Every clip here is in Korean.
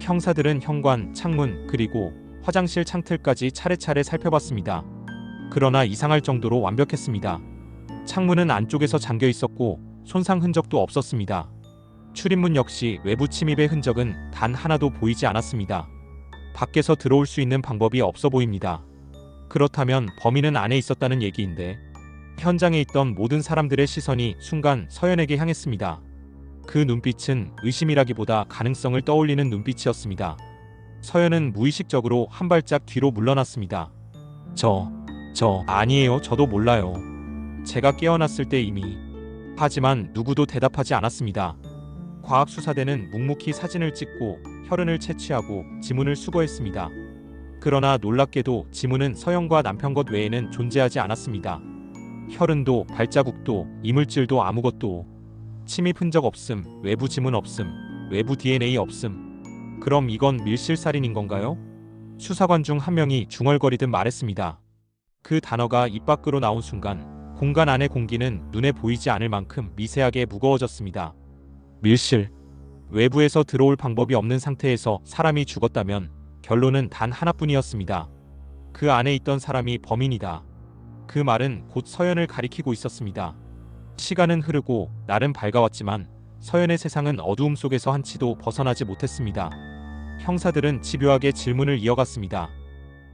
형사들은 현관, 창문, 그리고 화장실 창틀까지 차례차례 살펴봤습니다. 그러나 이상할 정도로 완벽했습니다. 창문은 안쪽에서 잠겨 있었고 손상 흔적도 없었습니다. 출입문 역시 외부 침입의 흔적은 단 하나도 보이지 않았습니다. 밖에서 들어올 수 있는 방법이 없어 보입니다. 그렇다면 범인은 안에 있었다는 얘기인데, 현장에 있던 모든 사람들의 시선이 순간 서연에게 향했습니다. 그 눈빛은 의심이라기보다 가능성을 떠올리는 눈빛이었습니다. 서연은 무의식적으로 한 발짝 뒤로 물러났습니다. 아니에요. 저도 몰라요. 제가 깨어났을 때 이미. 하지만 누구도 대답하지 않았습니다. 과학수사대는 묵묵히 사진을 찍고 혈흔을 채취하고 지문을 수거했습니다. 그러나 놀랍게도 지문은 서연과 남편 것 외에는 존재하지 않았습니다. 혈흔도 발자국도 이물질도 아무것도. 침입 흔적 없음, 외부 지문 없음, 외부 DNA 없음. 그럼 이건 밀실살인인 건가요? 수사관 중 한 명이 중얼거리듯 말했습니다. 그 단어가 입 밖으로 나온 순간 공간 안의 공기는 눈에 보이지 않을 만큼 미세하게 무거워졌습니다. 밀실. 외부에서 들어올 방법이 없는 상태에서 사람이 죽었다면 결론은 단 하나뿐이었습니다. 그 안에 있던 사람이 범인이다. 그 말은 곧 서연을 가리키고 있었습니다. 시간은 흐르고 날은 밝아왔지만 서연의 세상은 어두움 속에서 한치도 벗어나지 못했습니다. 형사들은 집요하게 질문을 이어갔습니다.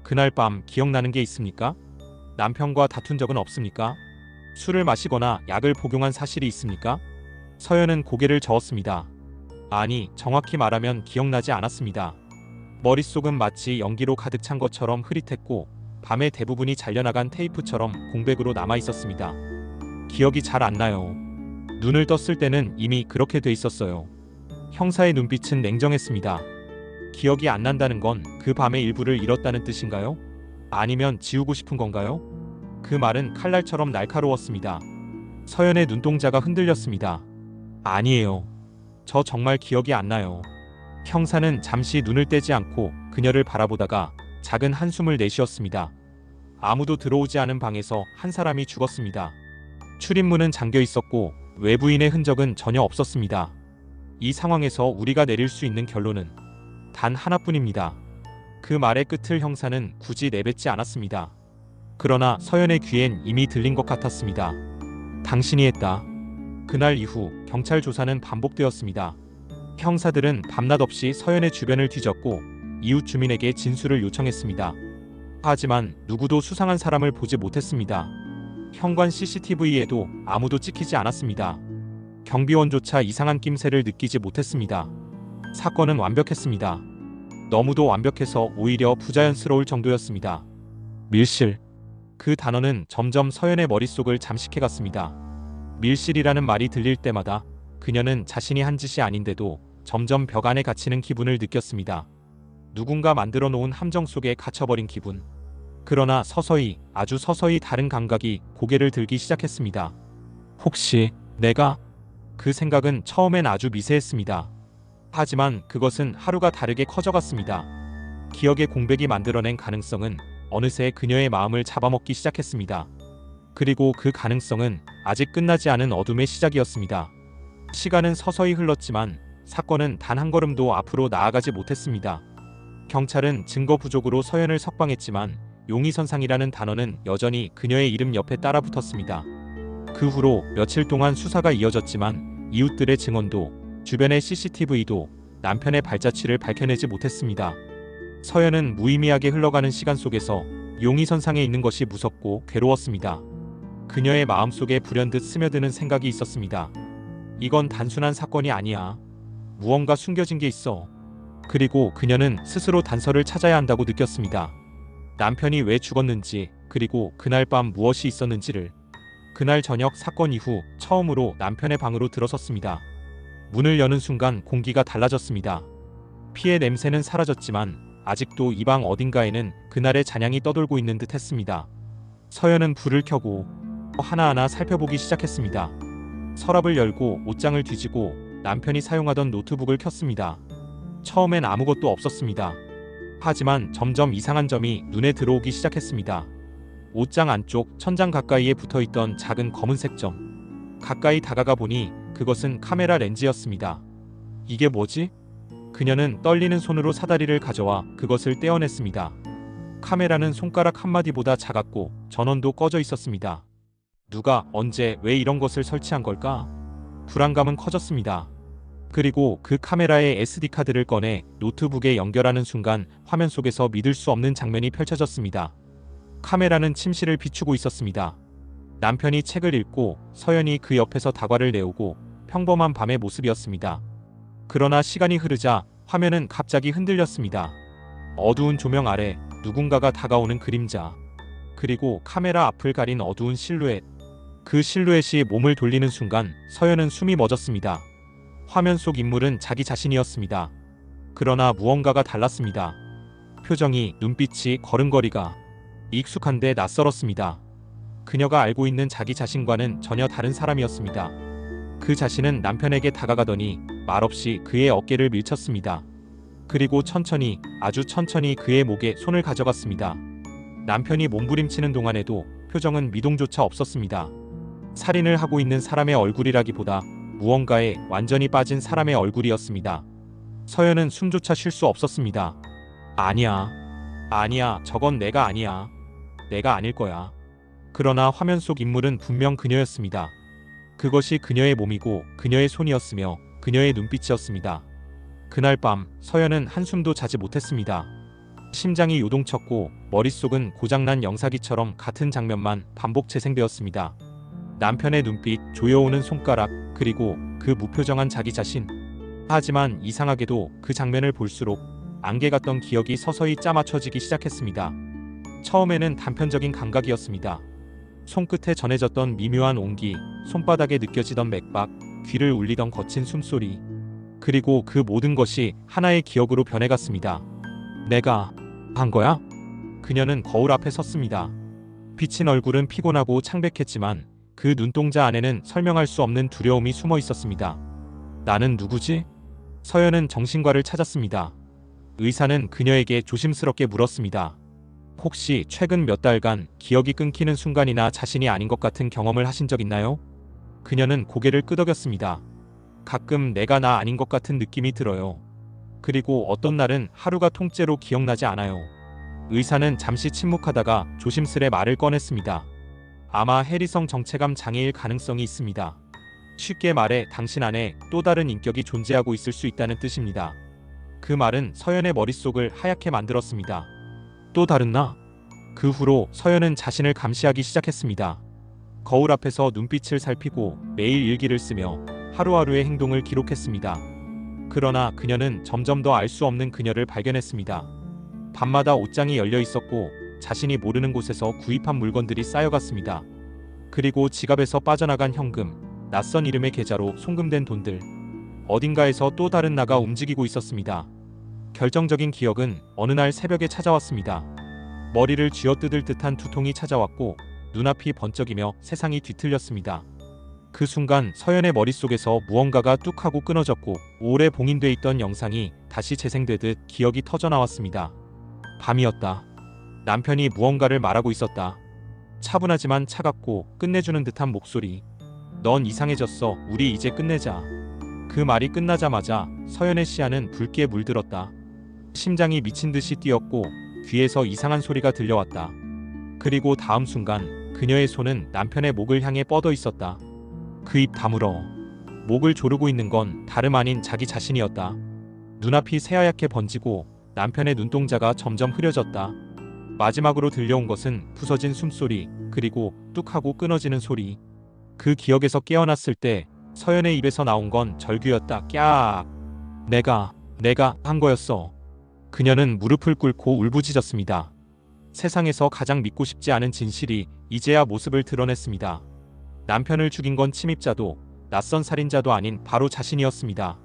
그날 밤 기억나는 게 있습니까? 남편과 다툰 적은 없습니까? 술을 마시거나 약을 복용한 사실이 있습니까? 서연은 고개를 저었습니다. 아니, 정확히 말하면 기억나지 않았습니다. 머릿속은 마치 연기로 가득 찬 것처럼 흐릿했고 밤의 대부분이 잘려나간 테이프처럼 공백으로 남아 있었습니다. 기억이 잘 안 나요. 눈을 떴을 때는 이미 그렇게 돼 있었어요. 형사의 눈빛은 냉정했습니다. 기억이 안 난다는 건 그 밤의 일부를 잃었다는 뜻인가요? 아니면 지우고 싶은 건가요? 그 말은 칼날처럼 날카로웠습니다. 서연의 눈동자가 흔들렸습니다. 아니에요. 저 정말 기억이 안 나요. 형사는 잠시 눈을 떼지 않고 그녀를 바라보다가 작은 한숨을 내쉬었습니다. 아무도 들어오지 않은 방에서 한 사람이 죽었습니다. 출입문은 잠겨 있었고 외부인의 흔적은 전혀 없었습니다. 이 상황에서 우리가 내릴 수 있는 결론은 단 하나뿐입니다. 그 말의 끝을 형사는 굳이 내뱉지 않았습니다. 그러나 서연의 귀엔 이미 들린 것 같았습니다. 당신이 했다. 그날 이후 경찰 조사는 반복되었습니다. 형사들은 밤낮 없이 서연의 주변을 뒤졌고 이웃 주민에게 진술을 요청했습니다. 하지만 누구도 수상한 사람을 보지 못했습니다. 현관 CCTV에도 아무도 찍히지 않았습니다. 경비원조차 이상한 낌새를 느끼지 못했습니다. 사건은 완벽했습니다. 너무도 완벽해서 오히려 부자연스러울 정도였습니다. 밀실. 그 단어는 점점 서연의 머릿속을 잠식해갔습니다. 밀실이라는 말이 들릴 때마다 그녀는 자신이 한 짓이 아닌데도 점점 벽 안에 갇히는 기분을 느꼈습니다. 누군가 만들어 놓은 함정 속에 갇혀버린 기분. 그러나 서서히, 아주 서서히 다른 감각이 고개를 들기 시작했습니다. 혹시 내가? 그 생각은 처음엔 아주 미세했습니다. 하지만 그것은 하루가 다르게 커져갔습니다. 기억의 공백이 만들어낸 가능성은 어느새 그녀의 마음을 잡아먹기 시작했습니다. 그리고 그 가능성은 아직 끝나지 않은 어둠의 시작이었습니다. 시간은 서서히 흘렀지만 사건은 단 한 걸음도 앞으로 나아가지 못했습니다. 경찰은 증거 부족으로 서연을 석방했지만 용의선상이라는 단어는 여전히 그녀의 이름 옆에 따라붙었습니다. 그 후로 며칠 동안 수사가 이어졌지만 이웃들의 증언도 주변의 CCTV도 남편의 발자취를 밝혀내지 못했습니다. 서연은 무의미하게 흘러가는 시간 속에서 용의선상에 있는 것이 무섭고 괴로웠습니다. 그녀의 마음속에 불현듯 스며드는 생각이 있었습니다. 이건 단순한 사건이 아니야. 무언가 숨겨진 게 있어. 그리고 그녀는 스스로 단서를 찾아야 한다고 느꼈습니다. 남편이 왜 죽었는지, 그리고 그날 밤 무엇이 있었는지를. 그날 저녁 사건 이후 처음으로 남편의 방으로 들어섰습니다. 문을 여는 순간 공기가 달라졌습니다. 피의 냄새는 사라졌지만 아직도 이 방 어딘가에는 그날의 잔향이 떠돌고 있는 듯 했습니다. 서연은 불을 켜고 하나하나 살펴보기 시작했습니다. 서랍을 열고 옷장을 뒤지고 남편이 사용하던 노트북을 켰습니다. 처음엔 아무것도 없었습니다. 하지만 점점 이상한 점이 눈에 들어오기 시작했습니다. 옷장 안쪽 천장 가까이에 붙어있던 작은 검은색 점. 가까이 다가가 보니 그것은 카메라 렌즈였습니다. 이게 뭐지? 그녀는 떨리는 손으로 사다리를 가져와 그것을 떼어냈습니다. 카메라는 손가락 한마디보다 작았고 전원도 꺼져 있었습니다. 누가, 언제, 왜 이런 것을 설치한 걸까? 불안감은 커졌습니다. 그리고 그 카메라의 SD카드를 꺼내 노트북에 연결하는 순간 화면 속에서 믿을 수 없는 장면이 펼쳐졌습니다. 카메라는 침실을 비추고 있었습니다. 남편이 책을 읽고 서연이 그 옆에서 다과를 내오고 평범한 밤의 모습이었습니다. 그러나 시간이 흐르자 화면은 갑자기 흔들렸습니다. 어두운 조명 아래 누군가가 다가오는 그림자. 그리고 카메라 앞을 가린 어두운 실루엣. 그 실루엣이 몸을 돌리는 순간 서연은 숨이 멎었습니다. 화면 속 인물은 자기 자신이었습니다. 그러나 무언가가 달랐습니다. 표정이, 눈빛이, 걸음걸이가 익숙한데 낯설었습니다. 그녀가 알고 있는 자기 자신과는 전혀 다른 사람이었습니다. 그 자신은 남편에게 다가가더니 말없이 그의 어깨를 밀쳤습니다. 그리고 천천히, 아주 천천히 그의 목에 손을 가져갔습니다. 남편이 몸부림치는 동안에도 표정은 미동조차 없었습니다. 살인을 하고 있는 사람의 얼굴이라기보다 무언가에 완전히 빠진 사람의 얼굴이었습니다. 서연은 숨조차 쉴 수 없었습니다. 아니야. 아니야. 저건 내가 아니야. 내가 아닐 거야. 그러나 화면 속 인물은 분명 그녀였습니다. 그것이 그녀의 몸이고 그녀의 손이었으며 그녀의 눈빛이었습니다. 그날 밤 서연은 한숨도 자지 못했습니다. 심장이 요동쳤고 머릿속은 고장난 영사기처럼 같은 장면만 반복 재생되었습니다. 남편의 눈빛, 조여오는 손가락, 그리고 그 무표정한 자기 자신. 하지만 이상하게도 그 장면을 볼수록 안개 같던 기억이 서서히 짜맞춰지기 시작했습니다. 처음에는 단편적인 감각이었습니다. 손끝에 전해졌던 미묘한 온기, 손바닥에 느껴지던 맥박, 귀를 울리던 거친 숨소리. 그리고 그 모든 것이 하나의 기억으로 변해갔습니다. 내가 한 거야? 그녀는 거울 앞에 섰습니다. 비친 얼굴은 피곤하고 창백했지만 그 눈동자 안에는 설명할 수 없는 두려움이 숨어 있었습니다. 나는 누구지? 서연은 정신과를 찾았습니다. 의사는 그녀에게 조심스럽게 물었습니다. 혹시 최근 몇 달간 기억이 끊기는 순간이나 자신이 아닌 것 같은 경험을 하신 적 있나요? 그녀는 고개를 끄덕였습니다. 가끔 내가 나 아닌 것 같은 느낌이 들어요. 그리고 어떤 날은 하루가 통째로 기억나지 않아요. 의사는 잠시 침묵하다가 조심스레 말을 꺼냈습니다. 아마 해리성 정체감 장애일 가능성이 있습니다. 쉽게 말해 당신 안에 또 다른 인격이 존재하고 있을 수 있다는 뜻입니다. 그 말은 서연의 머릿속을 하얗게 만들었습니다. 또 다른 나? 그 후로 서연은 자신을 감시하기 시작했습니다. 거울 앞에서 눈빛을 살피고 매일 일기를 쓰며 하루하루의 행동을 기록했습니다. 그러나 그녀는 점점 더 알 수 없는 그녀를 발견했습니다. 밤마다 옷장이 열려 있었고 자신이 모르는 곳에서 구입한 물건들이 쌓여갔습니다. 그리고 지갑에서 빠져나간 현금, 낯선 이름의 계좌로 송금된 돈들. 어딘가에서 또 다른 나가 움직이고 있었습니다. 결정적인 기억은 어느 날 새벽에 찾아왔습니다. 머리를 쥐어뜯을 듯한 두통이 찾아왔고 눈앞이 번쩍이며 세상이 뒤틀렸습니다. 그 순간 서연의 머릿속에서 무언가가 뚝 하고 끊어졌고 오래 봉인돼 있던 영상이 다시 재생되듯 기억이 터져나왔습니다. 밤이었다. 남편이 무언가를 말하고 있었다. 차분하지만 차갑고 끝내주는 듯한 목소리. 넌 이상해졌어. 우리 이제 끝내자. 그 말이 끝나자마자 서연의 시야는 붉게 물들었다. 심장이 미친 듯이 뛰었고 귀에서 이상한 소리가 들려왔다. 그리고 다음 순간 그녀의 손은 남편의 목을 향해 뻗어 있었다. 그 입 다물어. 목을 조르고 있는 건 다름 아닌 자기 자신이었다. 눈앞이 새하얗게 번지고 남편의 눈동자가 점점 흐려졌다. 마지막으로 들려온 것은 부서진 숨소리, 그리고 뚝 하고 끊어지는 소리. 그 기억에서 깨어났을 때 서연의 입에서 나온 건 절규였다. 깍! 내가 한 거였어. 그녀는 무릎을 꿇고 울부짖었습니다. 세상에서 가장 믿고 싶지 않은 진실이 이제야 모습을 드러냈습니다. 남편을 죽인 건 침입자도 낯선 살인자도 아닌 바로 자신이었습니다.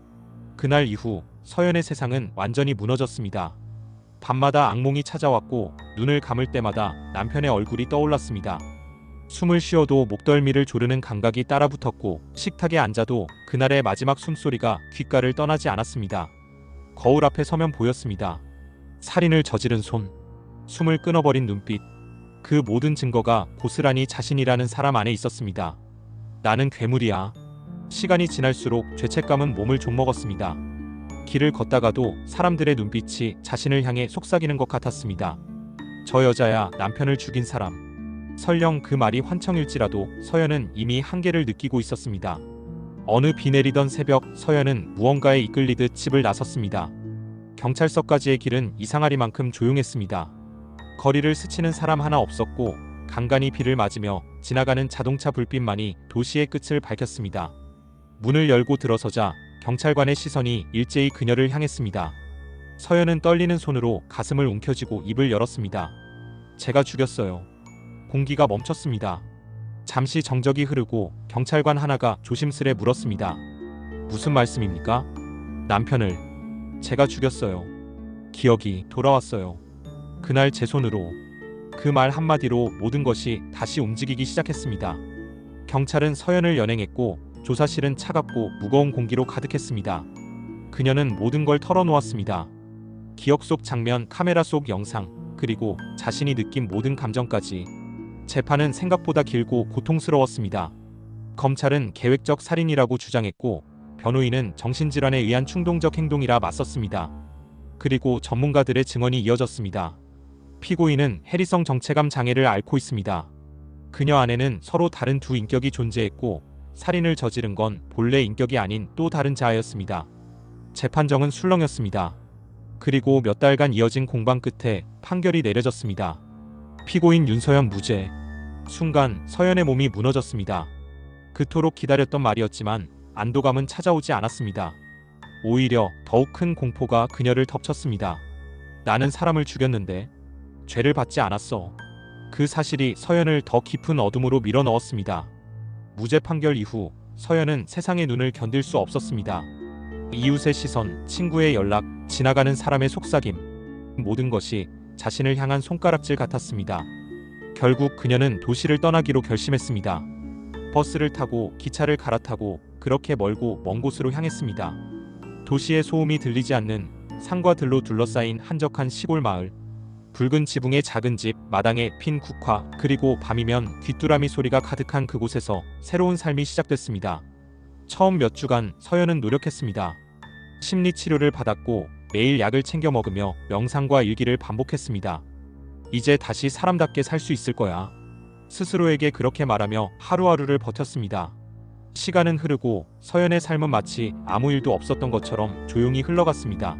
그날 이후 서연의 세상은 완전히 무너졌습니다. 밤마다 악몽이 찾아왔고 눈을 감을 때마다 남편의 얼굴이 떠올랐습니다. 숨을 쉬어도 목덜미를 조르는 감각이 따라붙었고 식탁에 앉아도 그날의 마지막 숨소리가 귓가를 떠나지 않았습니다. 거울 앞에 서면 보였습니다. 살인을 저지른 손, 숨을 끊어버린 눈빛. 그 모든 증거가 고스란히 자신이라는 사람 안에 있었습니다. 나는 괴물이야. 시간이 지날수록 죄책감은 몸을 좀먹었습니다. 길을 걷다가도 사람들의 눈빛이 자신을 향해 속삭이는 것 같았습니다. 저 여자야 남편을 죽인 사람. 설령 그 말이 환청일지라도 서연은 이미 한계를 느끼고 있었습니다. 어느 비 내리던 새벽 서연은 무언가에 이끌리듯 집을 나섰습니다. 경찰서까지의 길은 이상하리만큼 조용했습니다. 거리를 스치는 사람 하나 없었고 간간히 비를 맞으며 지나가는 자동차 불빛만이 도시의 끝을 밝혔습니다. 문을 열고 들어서자 경찰관의 시선이 일제히 그녀를 향했습니다. 서연은 떨리는 손으로 가슴을 움켜쥐고 입을 열었습니다. 제가 죽였어요. 공기가 멈췄습니다. 잠시 정적이 흐르고 경찰관 하나가 조심스레 물었습니다. 무슨 말씀입니까? 남편을 제가 죽였어요. 기억이 돌아왔어요. 그날 제 손으로. 그 말 한마디로 모든 것이 다시 움직이기 시작했습니다. 경찰은 서연을 연행했고 조사실은 차갑고 무거운 공기로 가득했습니다. 그녀는 모든 걸 털어놓았습니다. 기억 속 장면, 카메라 속 영상, 그리고 자신이 느낀 모든 감정까지. 재판은 생각보다 길고 고통스러웠습니다. 검찰은 계획적 살인이라고 주장했고 변호인은 정신질환에 의한 충동적 행동이라 맞섰습니다. 그리고 전문가들의 증언이 이어졌습니다. 피고인은 해리성 정체감 장애를 앓고 있습니다. 그녀 안에는 서로 다른 두 인격이 존재했고 살인을 저지른 건 본래 인격이 아닌 또 다른 자아였습니다. 재판정은 술렁였습니다. 그리고 몇 달간 이어진 공방 끝에 판결이 내려졌습니다. 피고인 윤서연 무죄. 순간 서연의 몸이 무너졌습니다. 그토록 기다렸던 말이었지만 안도감은 찾아오지 않았습니다. 오히려 더욱 큰 공포가 그녀를 덮쳤습니다. 나는 사람을 죽였는데 죄를 받지 않았어. 그 사실이 서연을 더 깊은 어둠으로 밀어넣었습니다. 무죄 판결 이후 서연은 세상의 눈을 견딜 수 없었습니다. 이웃의 시선, 친구의 연락, 지나가는 사람의 속삭임, 모든 것이 자신을 향한 손가락질 같았습니다. 결국 그녀는 도시를 떠나기로 결심했습니다. 버스를 타고 기차를 갈아타고 그렇게 멀고 먼 곳으로 향했습니다. 도시의 소음이 들리지 않는 산과 들로 둘러싸인 한적한 시골 마을. 붉은 지붕의 작은 집, 마당에 핀 국화, 그리고 밤이면 귀뚜라미 소리가 가득한 그곳에서 새로운 삶이 시작됐습니다. 처음 몇 주간 서연은 노력했습니다. 심리 치료를 받았고 매일 약을 챙겨 먹으며 명상과 일기를 반복했습니다. 이제 다시 사람답게 살 수 있을 거야. 스스로에게 그렇게 말하며 하루하루를 버텼습니다. 시간은 흐르고 서연의 삶은 마치 아무 일도 없었던 것처럼 조용히 흘러갔습니다.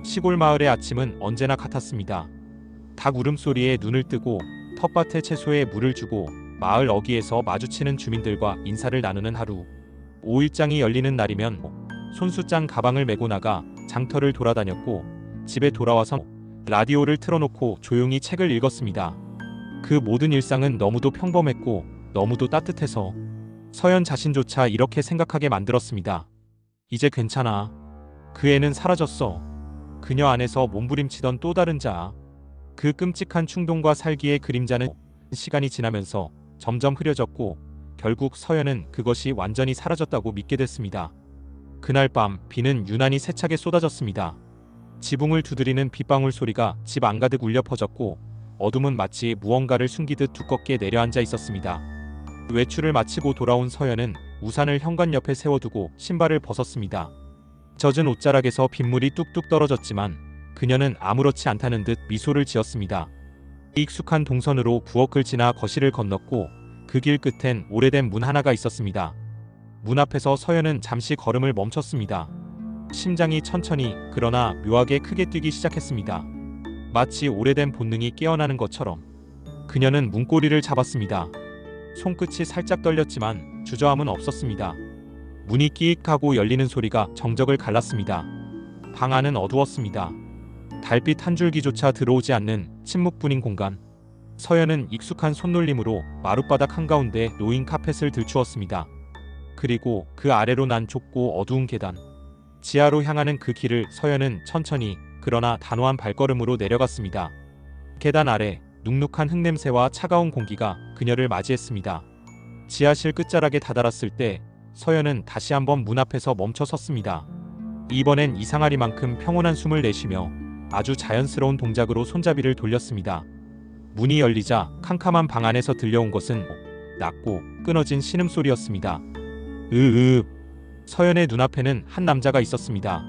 시골 마을의 아침은 언제나 같았습니다. 닭 울음소리에 눈을 뜨고 텃밭에 채소에 물을 주고 마을 어귀에서 마주치는 주민들과 인사를 나누는 하루. 5일장이 열리는 날이면 손수장 가방을 메고 나가 장터를 돌아다녔고 집에 돌아와서 라디오를 틀어놓고 조용히 책을 읽었습니다. 그 모든 일상은 너무도 평범했고 너무도 따뜻해서 서연 자신조차 이렇게 생각하게 만들었습니다. 이제 괜찮아. 그 애는 사라졌어. 그녀 안에서 몸부림치던 또 다른 자아. 그 끔찍한 충동과 살기의 그림자는 시간이 지나면서 점점 흐려졌고 결국 서연은 그것이 완전히 사라졌다고 믿게 됐습니다. 그날 밤 비는 유난히 세차게 쏟아졌습니다. 지붕을 두드리는 빗방울 소리가 집 안가득 울려 퍼졌고 어둠은 마치 무언가를 숨기듯 두껍게 내려앉아 있었습니다. 외출을 마치고 돌아온 서연은 우산을 현관 옆에 세워두고 신발을 벗었습니다. 젖은 옷자락에서 빗물이 뚝뚝 떨어졌지만 그녀는 아무렇지 않다는 듯 미소를 지었습니다. 익숙한 동선으로 부엌을 지나 거실을 건넜고 그 길 끝엔 오래된 문 하나가 있었습니다. 문 앞에서 서연은 잠시 걸음을 멈췄습니다. 심장이 천천히 그러나 묘하게 크게 뛰기 시작했습니다. 마치 오래된 본능이 깨어나는 것처럼. 그녀는 문고리를 잡았습니다. 손끝이 살짝 떨렸지만 주저함은 없었습니다. 문이 끼익하고 열리는 소리가 정적을 갈랐습니다. 방 안은 어두웠습니다. 달빛 한 줄기조차 들어오지 않는 침묵뿐인 공간. 서연은 익숙한 손놀림으로 마룻바닥 한가운데 놓인 카펫을 들추었습니다. 그리고 그 아래로 난 좁고 어두운 계단. 지하로 향하는 그 길을 서연은 천천히 그러나 단호한 발걸음으로 내려갔습니다. 계단 아래 눅눅한 흙냄새와 차가운 공기가 그녀를 맞이했습니다. 지하실 끝자락에 다다랐을 때 서연은 다시 한번 문 앞에서 멈춰 섰습니다. 이번엔 이상하리만큼 평온한 숨을 내쉬며 아주 자연스러운 동작으로 손잡이를 돌렸습니다. 문이 열리자 캄캄한 방 안에서 들려온 것은 낮고 끊어진 신음소리였습니다. 으으. 서연의 눈앞에는 한 남자가 있었습니다.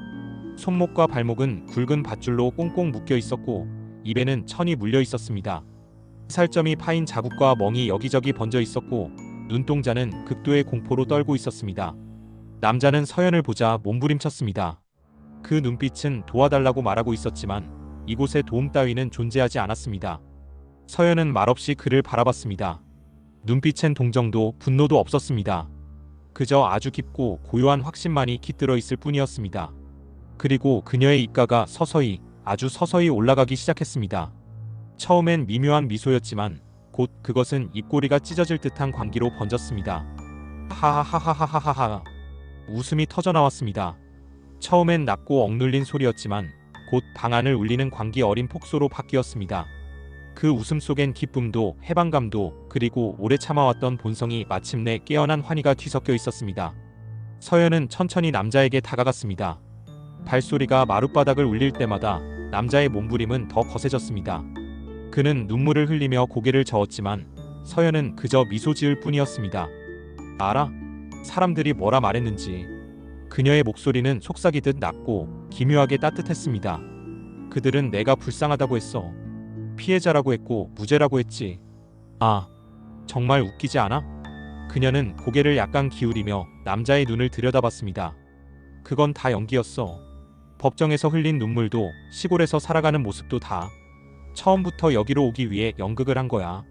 손목과 발목은 굵은 밧줄로 꽁꽁 묶여 있었고 입에는 천이 물려 있었습니다. 살점이 파인 자국과 멍이 여기저기 번져 있었고 눈동자는 극도의 공포로 떨고 있었습니다. 남자는 서연을 보자 몸부림쳤습니다. 그 눈빛은 도와달라고 말하고 있었지만 이곳에 도움 따위는 존재하지 않았습니다. 서연은 말없이 그를 바라봤습니다. 눈빛엔 동정도 분노도 없었습니다. 그저 아주 깊고 고요한 확신만이 깃들어 있을 뿐이었습니다. 그리고 그녀의 입가가 서서히, 아주 서서히 올라가기 시작했습니다. 처음엔 미묘한 미소였지만 곧 그것은 입꼬리가 찢어질 듯한 광기로 번졌습니다. 하하하하하하하. 웃음이 터져나왔습니다. 처음엔 낮고 억눌린 소리였지만 곧 방 안을 울리는 광기 어린 폭소로 바뀌었습니다. 그 웃음 속엔 기쁨도 해방감도 그리고 오래 참아왔던 본성이 마침내 깨어난 환희가 뒤섞여 있었습니다. 서연은 천천히 남자에게 다가갔습니다. 발소리가 마룻바닥을 울릴 때마다 남자의 몸부림은 더 거세졌습니다. 그는 눈물을 흘리며 고개를 저었지만 서연은 그저 미소 지을 뿐이었습니다. 알아? 사람들이 뭐라 말했는지. 그녀의 목소리는 속삭이듯 낮고 기묘하게 따뜻했습니다. 그들은 내가 불쌍하다고 했어. 피해자라고 했고 무죄라고 했지. 아, 정말 웃기지 않아? 그녀는 고개를 약간 기울이며 남자의 눈을 들여다봤습니다. 그건 다 연기였어. 법정에서 흘린 눈물도 시골에서 살아가는 모습도 다 처음부터 여기로 오기 위해 연극을 한 거야.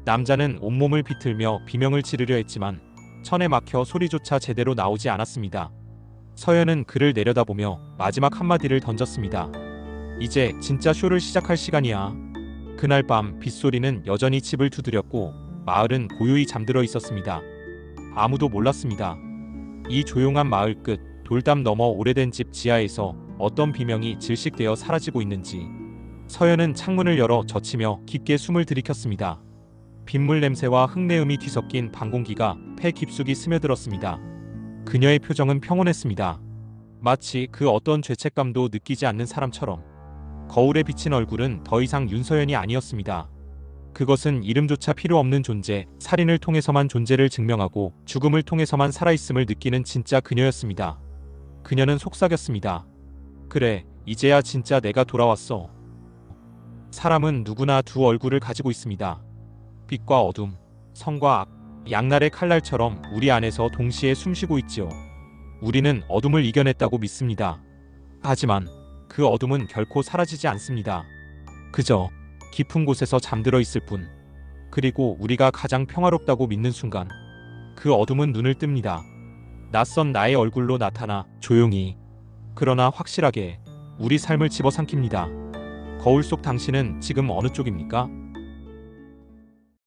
남자는 온몸을 비틀며 비명을 지르려 했지만 천에 막혀 소리조차 제대로 나오지 않았습니다. 서연은 그를 내려다보며 마지막 한마디를 던졌습니다. 이제 진짜 쇼를 시작할 시간이야. 그날 밤 빗소리는 여전히 집을 두드렸고 마을은 고요히 잠들어 있었습니다. 아무도 몰랐습니다. 이 조용한 마을 끝 돌담 너머 오래된 집 지하에서 어떤 비명이 질식되어 사라지고 있는지. 서연은 창문을 열어 젖히며 깊게 숨을 들이켰습니다. 빗물 냄새와 흙내음이 뒤섞인 방 공기가 폐 깊숙이 스며들었습니다. 그녀의 표정은 평온했습니다. 마치 그 어떤 죄책감도 느끼지 않는 사람처럼. 거울에 비친 얼굴은 더 이상 윤서연이 아니었습니다. 그것은 이름조차 필요 없는 존재, 살인을 통해서만 존재를 증명하고 죽음을 통해서만 살아있음을 느끼는 진짜 그녀였습니다. 그녀는 속삭였습니다. 그래, 이제야 진짜 내가 돌아왔어. 사람은 누구나 두 얼굴을 가지고 있습니다. 빛과 어둠, 선과 악, 양날의 칼날처럼 우리 안에서 동시에 숨쉬고 있지요. 우리는 어둠을 이겨냈다고 믿습니다. 하지만 그 어둠은 결코 사라지지 않습니다. 그저 깊은 곳에서 잠들어 있을 뿐. 그리고 우리가 가장 평화롭다고 믿는 순간 그 어둠은 눈을 뜹니다. 낯선 나의 얼굴로 나타나 조용히, 그러나 확실하게 우리 삶을 집어삼킵니다. 거울 속 당신은 지금 어느 쪽입니까?